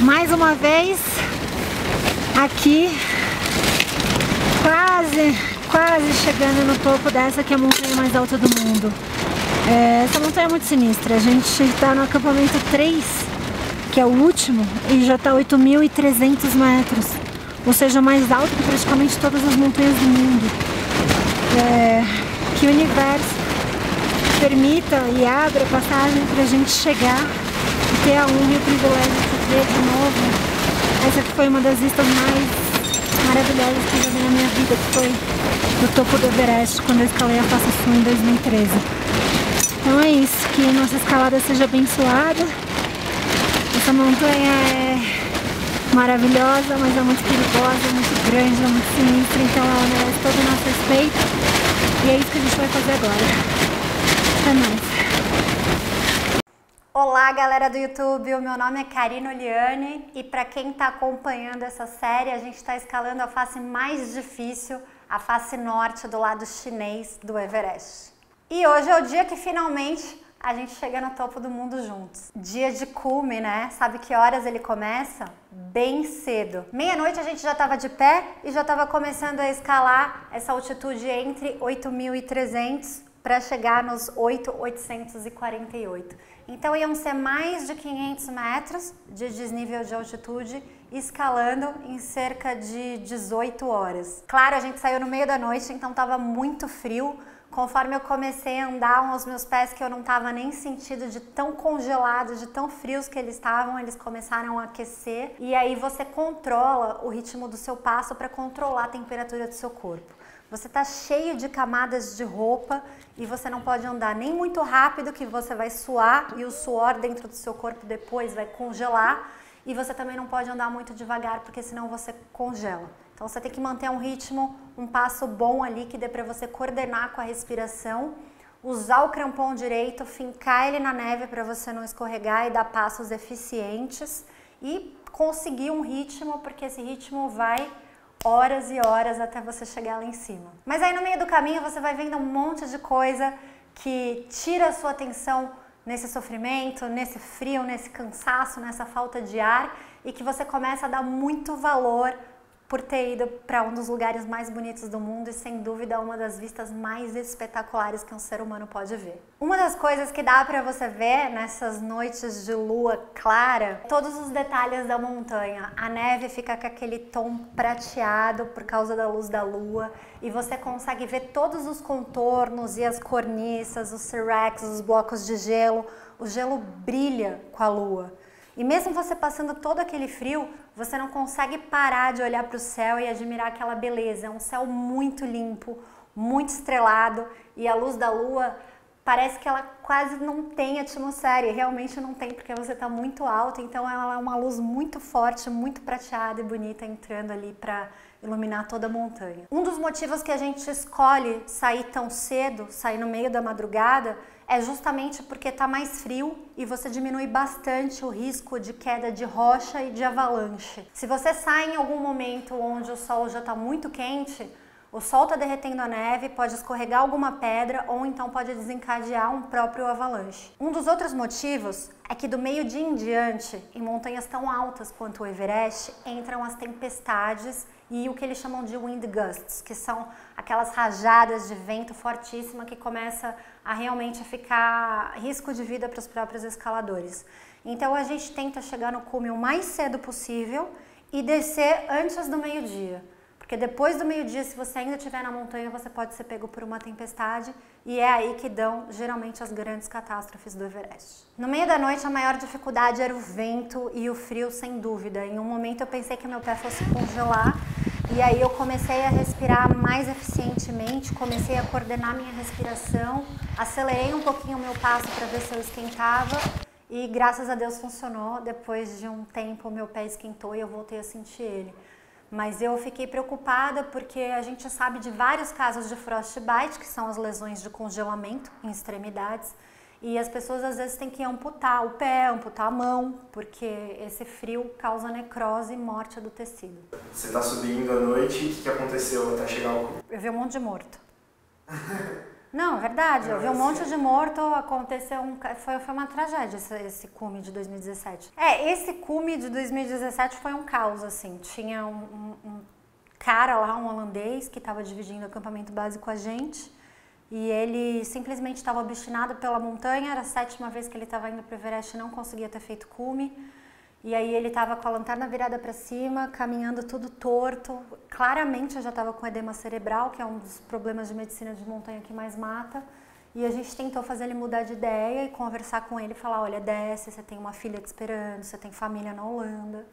Mais uma vez aqui, quase chegando no topo dessa que é a montanha mais alta do mundo. Essa montanha é muito sinistra. A gente está no acampamento 3, que é o último, e já está 8.300 metros, ou seja, mais alto que praticamente todas as montanhas do mundo. Que o universo permita e abra passagem para a gente chegar e ter a honra e o privilégio de ver de novo. Essa que foi uma das vistas mais maravilhosas que eu já vi na minha vida, que foi no topo do Everest, quando eu escalei a Passa Sul em 2013. Então é isso, que nossa escalada seja abençoada. Essa montanha é maravilhosa, mas é muito perigosa, é muito grande, é muito sinistra, então ela merece todo o nosso respeito. E é isso que a gente vai fazer agora. Até mais. Olá, galera do YouTube, o meu nome é Karina Oliane e para quem está acompanhando essa série, a gente está escalando a face mais difícil, a face norte do lado chinês do Everest. E hoje é o dia que finalmente a gente chega no topo do mundo juntos. Dia de cume, né? Sabe que horas ele começa? Bem cedo. Meia-noite a gente já estava de pé e já estava começando a escalar essa altitude entre 8.300 para chegar nos 8.848. Então iam ser mais de 500 metros de desnível de altitude, escalando em cerca de 18 horas. Claro, a gente saiu no meio da noite, então estava muito frio. Conforme eu comecei a andar, os meus pés que eu não estava nem sentindo de tão congelados, de tão frios que eles estavam, eles começaram a aquecer. E aí você controla o ritmo do seu passo para controlar a temperatura do seu corpo. Você está cheio de camadas de roupa e você não pode andar nem muito rápido, que você vai suar e o suor dentro do seu corpo depois vai congelar. E você também não pode andar muito devagar, porque senão você congela. Então você tem que manter um ritmo, um passo bom ali, que dê para você coordenar com a respiração, usar o crampon direito, fincar ele na neve para você não escorregar e dar passos eficientes e conseguir um ritmo, porque esse ritmo vai horas e horas até você chegar lá em cima. Mas aí no meio do caminho você vai vendo um monte de coisa que tira a sua atenção nesse sofrimento, nesse frio, nesse cansaço, nessa falta de ar, e que você começa a dar muito valor por ter ido para um dos lugares mais bonitos do mundo e, sem dúvida, uma das vistas mais espetaculares que um ser humano pode ver. Uma das coisas que dá para você ver nessas noites de lua clara, todos os detalhes da montanha. A neve fica com aquele tom prateado por causa da luz da lua e você consegue ver todos os contornos e as corniças, os seracs, os blocos de gelo. O gelo brilha com a lua. E mesmo você passando todo aquele frio, você não consegue parar de olhar para o céu e admirar aquela beleza. É um céu muito limpo, muito estrelado, e a luz da lua parece que ela quase não tem atmosfera, e realmente não tem, porque você está muito alto, então ela é uma luz muito forte, muito prateada e bonita entrando ali para iluminar toda a montanha. Um dos motivos que a gente escolhe sair tão cedo, sair no meio da madrugada, é justamente porque está mais frio e você diminui bastante o risco de queda de rocha e de avalanche. Se você sai em algum momento onde o sol já está muito quente, o sol está derretendo a neve, pode escorregar alguma pedra ou então pode desencadear um próprio avalanche. Um dos outros motivos é que do meio-dia em diante, em montanhas tão altas quanto o Everest, entram as tempestades e o que eles chamam de wind gusts, que são aquelas rajadas de vento fortíssima que começa a realmente ficar risco de vida para os próprios escaladores. Então a gente tenta chegar no cume o mais cedo possível e descer antes do meio-dia. Porque depois do meio-dia, se você ainda estiver na montanha, você pode ser pego por uma tempestade e é aí que dão geralmente as grandes catástrofes do Everest. No meio da noite, a maior dificuldade era o vento e o frio, sem dúvida. Em um momento eu pensei que meu pé fosse congelar e aí eu comecei a respirar mais eficientemente, comecei a coordenar minha respiração, acelerei um pouquinho o meu passo para ver se eu esquentava e graças a Deus funcionou. Depois de um tempo, o meu pé esquentou e eu voltei a sentir ele. Mas eu fiquei preocupada porque a gente sabe de vários casos de frostbite, que são as lesões de congelamento em extremidades, e as pessoas às vezes têm que amputar o pé, amputar a mão, porque esse frio causa necrose e morte do tecido. Você está subindo à noite, o que aconteceu até chegar ao cume? Eu vi um monte de morto. Não, é verdade. Eu vi um monte de morto, aconteceu foi uma tragédia esse cume de 2017. Esse cume de 2017 foi um caos, assim. Tinha um cara lá, um holandês, que estava dividindo o acampamento base com a gente. E ele simplesmente estava obstinado pela montanha, era a 7ª vez que ele estava indo para o Everest e não conseguia ter feito cume. E aí ele estava com a lanterna virada para cima, caminhando tudo torto. Claramente eu já estava com edema cerebral, que é um dos problemas de medicina de montanha que mais mata. E a gente tentou fazer ele mudar de ideia e conversar com ele, falar, olha, desce, você tem uma filha te esperando, você tem família na Holanda.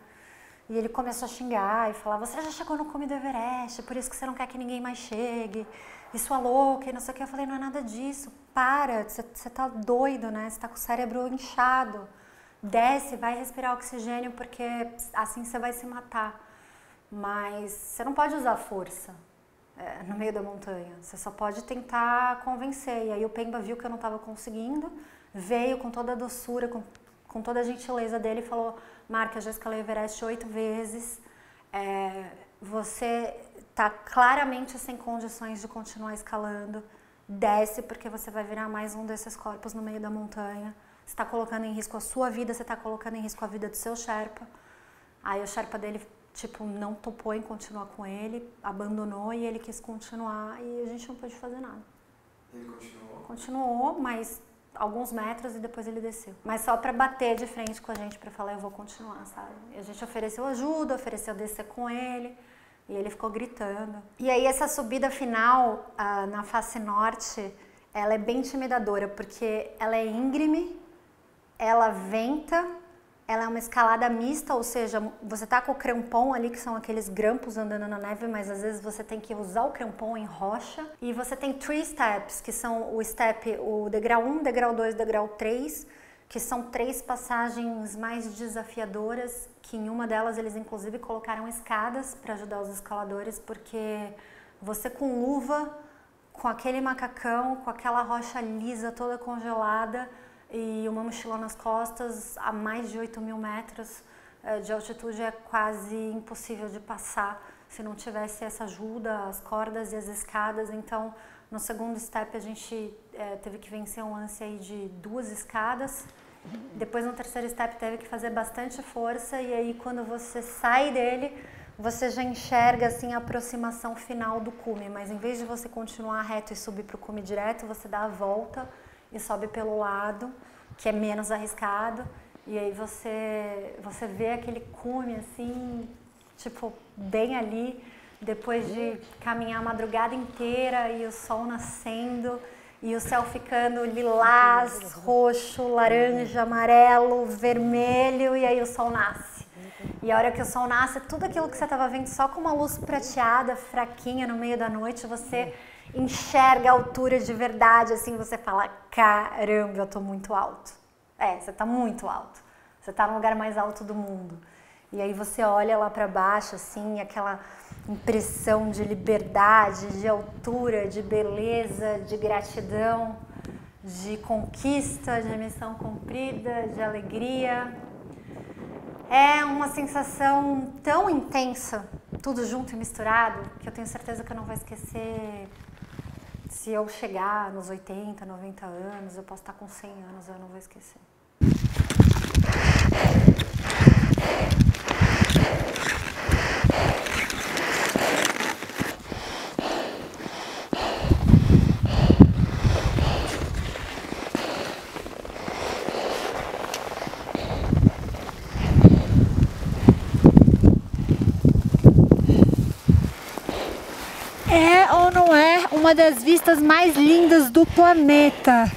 E ele começou a xingar e falar, você já chegou no cume do Everest, por isso que você não quer que ninguém mais chegue. Isso é louca e não sei o que. Eu falei, não é nada disso, para, você tá doido, né? Você tá com o cérebro inchado. Desce, vai respirar oxigênio, porque assim você vai se matar. Mas você não pode usar força no meio da montanha. Você só pode tentar convencer. E aí o Pemba viu que eu não estava conseguindo, veio com toda a doçura, com toda a gentileza dele e falou, Marca, eu já escalei o Everest 8 vezes, você está claramente sem condições de continuar escalando, desce porque você vai virar mais um desses corpos no meio da montanha. Você está colocando em risco a sua vida, você está colocando em risco a vida do seu Sherpa. Aí o Sherpa dele, tipo, não topou em continuar com ele, abandonou e ele quis continuar e a gente não pôde fazer nada. Ele continuou? Continuou, mas alguns metros e depois ele desceu. Mas só para bater de frente com a gente, para falar, eu vou continuar, sabe? E a gente ofereceu ajuda, ofereceu descer com ele e ele ficou gritando. E aí essa subida final na face norte, ela é bem intimidadora, porque ela é íngreme, ela venta, ela é uma escalada mista, ou seja, você tá com o crampon ali, que são aqueles grampos andando na neve, mas às vezes você tem que usar o crampon em rocha. E você tem 3 steps, que são o degrau 1, degrau 2, degrau 3, que são 3 passagens mais desafiadoras, que em uma delas eles inclusive colocaram escadas para ajudar os escaladores, porque você com luva, com aquele macacão, com aquela rocha lisa toda congelada, e uma mochila nas costas, a mais de 8.000 metros de altitude é quase impossível de passar se não tivesse essa ajuda, as cordas e as escadas. Então, no segundo step a gente teve que vencer um lance aí de 2 escadas. Depois no terceiro step teve que fazer bastante força e aí quando você sai dele, você já enxerga assim a aproximação final do cume, mas em vez de você continuar reto e subir para o cume direto, você dá a volta e sobe pelo lado, que é menos arriscado, e aí você vê aquele cume assim, tipo, bem ali, depois de caminhar a madrugada inteira e o sol nascendo, e o céu ficando lilás, roxo, laranja, amarelo, vermelho, e aí o sol nasce. E a hora que o sol nasce, tudo aquilo que você estava vendo só com uma luz prateada, fraquinha no meio da noite, você enxerga a altura de verdade, assim, você fala, caramba, eu tô muito alto. Você tá muito alto. Você tá no lugar mais alto do mundo. E aí você olha lá para baixo, assim, aquela impressão de liberdade, de altura, de beleza, de gratidão, de conquista, de missão cumprida, de alegria. É uma sensação tão intensa, tudo junto e misturado, que eu tenho certeza que eu não vou esquecer. Se eu chegar nos 80, 90 anos, eu posso estar com 100 anos, eu não vou esquecer. É ou não é uma das vistas mais lindas do planeta?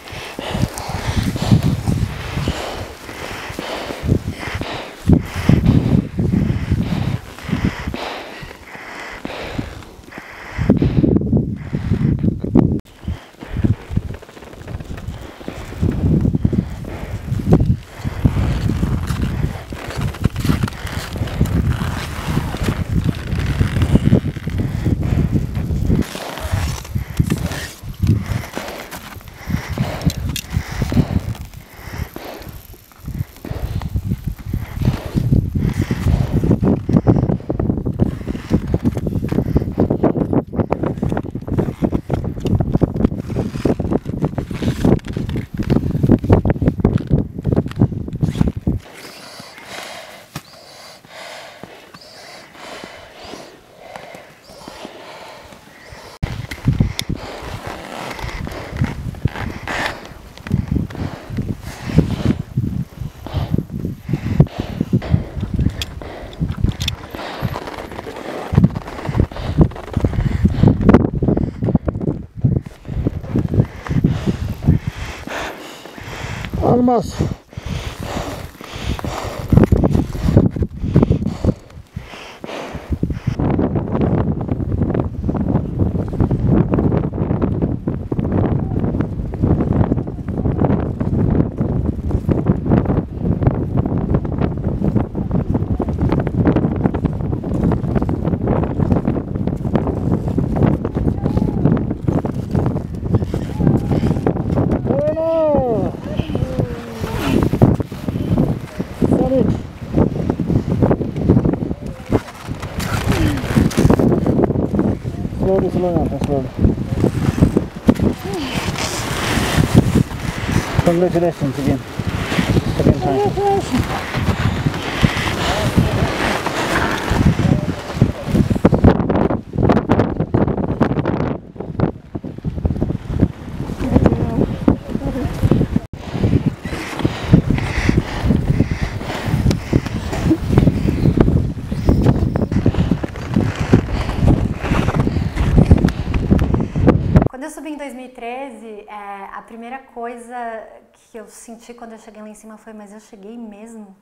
Palmas. Slowly. Congratulations again. Second time. Quando eu subi em 2013, a primeira coisa que eu senti quando eu cheguei lá em cima foi, mas eu cheguei mesmo?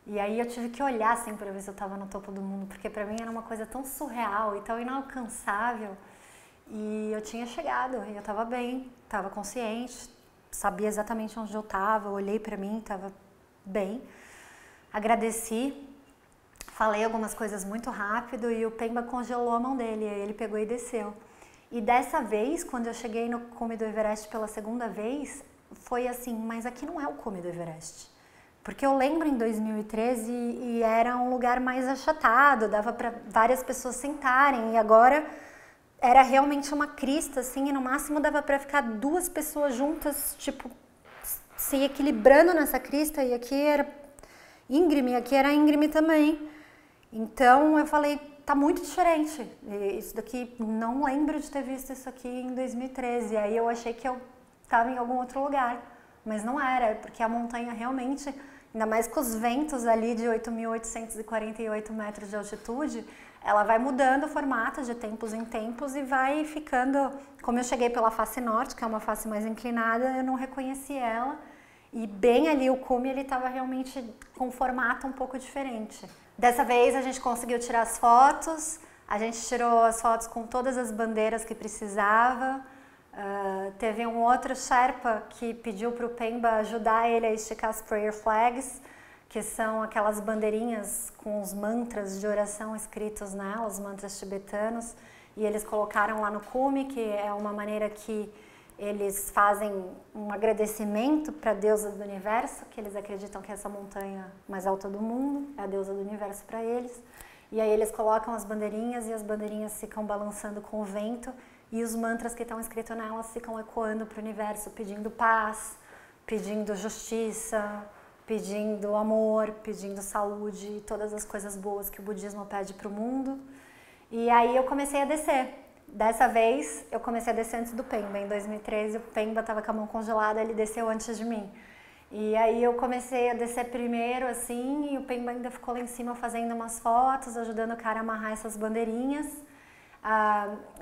E aí eu tive que olhar assim para ver se eu estava no topo do mundo, porque para mim era uma coisa tão surreal e tão inalcançável. E eu tinha chegado, e eu estava bem, estava consciente, sabia exatamente onde eu estava, olhei para mim, estava bem. Agradeci, falei algumas coisas muito rápido e o Pemba congelou a mão dele, e aí ele pegou e desceu. E dessa vez, quando eu cheguei no cume do Everest pela segunda vez, foi assim, mas aqui não é o cume do Everest. Porque eu lembro em 2013 e era um lugar mais achatado, dava para várias pessoas sentarem, e agora era realmente uma crista, assim, e no máximo dava para ficar duas pessoas juntas, tipo, se equilibrando nessa crista, e aqui era íngreme, aqui era íngreme também. Então eu falei, tá muito diferente, isso daqui, não lembro de ter visto isso aqui em 2013, aí eu achei que eu estava em algum outro lugar, mas não era, porque a montanha realmente, ainda mais com os ventos ali de 8.848 metros de altitude, ela vai mudando o formato de tempos em tempos e vai ficando, como eu cheguei pela face norte, que é uma face mais inclinada, eu não reconheci ela, e bem ali o cume ele estava realmente com um formato um pouco diferente. Dessa vez a gente conseguiu tirar as fotos, a gente tirou as fotos com todas as bandeiras que precisava. Teve um outro Sherpa que pediu para o Pemba ajudar ele a esticar as prayer flags, que são aquelas bandeirinhas com os mantras de oração escritos nelas, os mantras tibetanos, e eles colocaram lá no cume, que é uma maneira que eles fazem um agradecimento para a deusa do universo, que eles acreditam que é essa montanha mais alta do mundo, é a deusa do universo para eles. E aí eles colocam as bandeirinhas e as bandeirinhas ficam balançando com o vento e os mantras que estão escritos nelas ficam ecoando para o universo, pedindo paz, pedindo justiça, pedindo amor, pedindo saúde, todas as coisas boas que o budismo pede para o mundo. E aí eu comecei a descer. Dessa vez, eu comecei a descer antes do Pemba. Em 2013, o Pemba estava com a mão congelada, ele desceu antes de mim. E aí eu comecei a descer primeiro, assim, e o Pemba ainda ficou lá em cima fazendo umas fotos, ajudando o cara a amarrar essas bandeirinhas.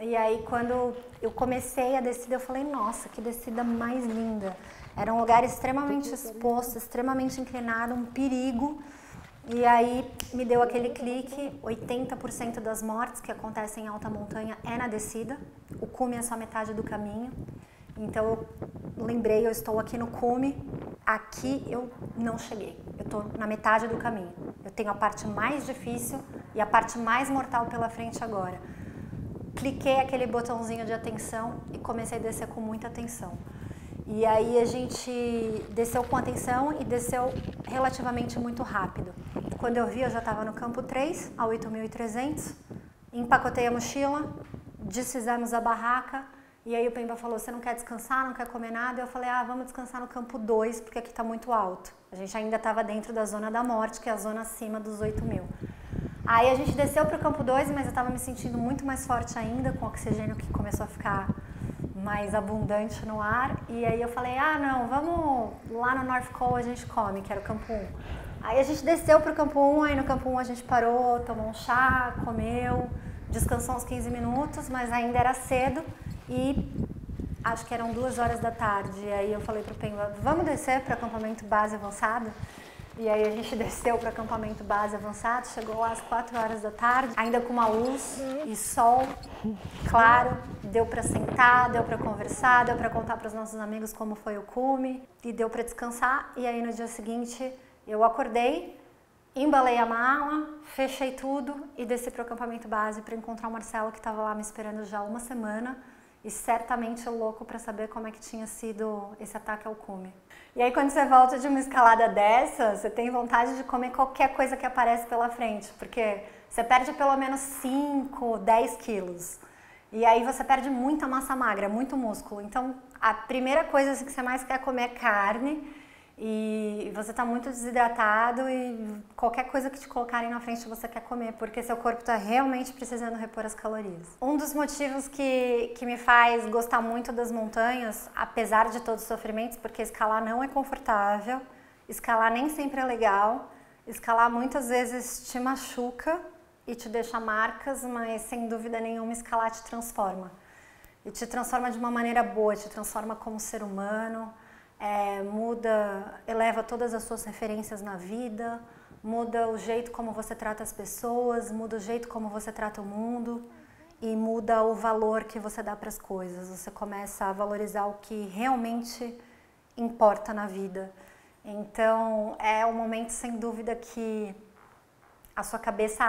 E aí, quando eu comecei a descida, eu falei, nossa, que descida mais linda. Era um lugar extremamente exposto, extremamente inclinado, um perigo. E aí me deu aquele clique, 80% das mortes que acontecem em alta montanha é na descida, o cume é só metade do caminho, então eu lembrei, eu estou aqui no cume, aqui eu não cheguei, eu estou na metade do caminho, eu tenho a parte mais difícil e a parte mais mortal pela frente agora. Cliquei aquele botãozinho de atenção e comecei a descer com muita atenção. E aí a gente desceu com atenção e desceu relativamente muito rápido. Quando eu vi, eu já estava no campo 3, a 8.300, empacotei a mochila, desfizemos a barraca, e aí o Pemba falou, você não quer descansar, não quer comer nada? Eu falei, vamos descansar no campo 2, porque aqui está muito alto. A gente ainda estava dentro da zona da morte, que é a zona acima dos 8.000. Aí a gente desceu para o campo 2, mas eu estava me sentindo muito mais forte ainda, com o oxigênio que começou a ficar mais abundante no ar, e aí eu falei, não, vamos lá no North Col a gente come, que era o campo 1. Aí a gente desceu pro campo 1, aí no campo 1 a gente parou, tomou um chá, comeu, descansou uns 15 minutos, mas ainda era cedo, e acho que eram 2 horas da tarde, e aí eu falei pro Pemba, vamos descer para acampamento base avançado? E aí a gente desceu para acampamento base avançado, chegou lá às 4 horas da tarde, ainda com uma luz e sol, claro, deu para sentar, deu para conversar, deu para contar para os nossos amigos como foi o cume, e deu para descansar. E aí no dia seguinte eu acordei, embalei a mala, fechei tudo e desci para o acampamento base para encontrar o Marcelo, que estava lá me esperando já há uma semana e certamente louco para saber como é que tinha sido esse ataque ao cume. E aí quando você volta de uma escalada dessa, você tem vontade de comer qualquer coisa que aparece pela frente, porque você perde pelo menos 5, 10 quilos. E aí você perde muita massa magra, muito músculo. Então a primeira coisa que você mais quer comer é carne, e você está muito desidratado e qualquer coisa que te colocarem na frente você quer comer, porque seu corpo está realmente precisando repor as calorias. Um dos motivos que me faz gostar muito das montanhas, apesar de todos os sofrimentos, porque escalar não é confortável, escalar nem sempre é legal, escalar muitas vezes te machuca e te deixa marcas, mas sem dúvida nenhuma escalar te transforma. E te transforma de uma maneira boa, te transforma como ser humano, eleva todas as suas referências na vida, muda o jeito como você trata as pessoas, muda o jeito como você trata o mundo e muda o valor que você dá para as coisas. Você começa a valorizar o que realmente importa na vida. Então é um momento sem dúvida que a sua cabeça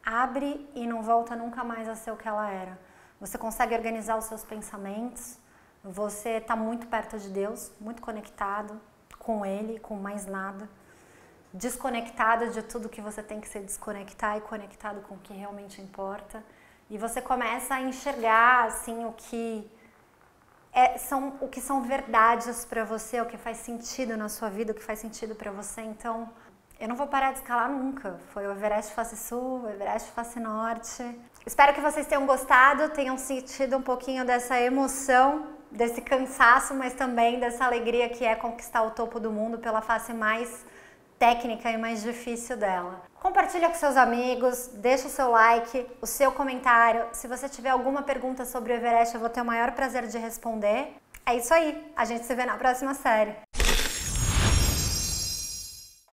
abre e não volta nunca mais a ser o que ela era. Você consegue organizar os seus pensamentos. Você está muito perto de Deus, muito conectado com Ele, com mais nada. Desconectado de tudo que você tem que se desconectar e conectado com o que realmente importa. E você começa a enxergar assim, o que são verdades para você, o que faz sentido na sua vida, o que faz sentido para você. Então, eu não vou parar de escalar nunca. Foi o Everest Face Sul, o Everest Face Norte. Espero que vocês tenham gostado, tenham sentido um pouquinho dessa emoção, desse cansaço, mas também dessa alegria que é conquistar o topo do mundo pela face mais técnica e mais difícil dela. Compartilha com seus amigos, deixa o seu like, o seu comentário. Se você tiver alguma pergunta sobre o Everest, eu vou ter o maior prazer de responder. É isso aí, a gente se vê na próxima série.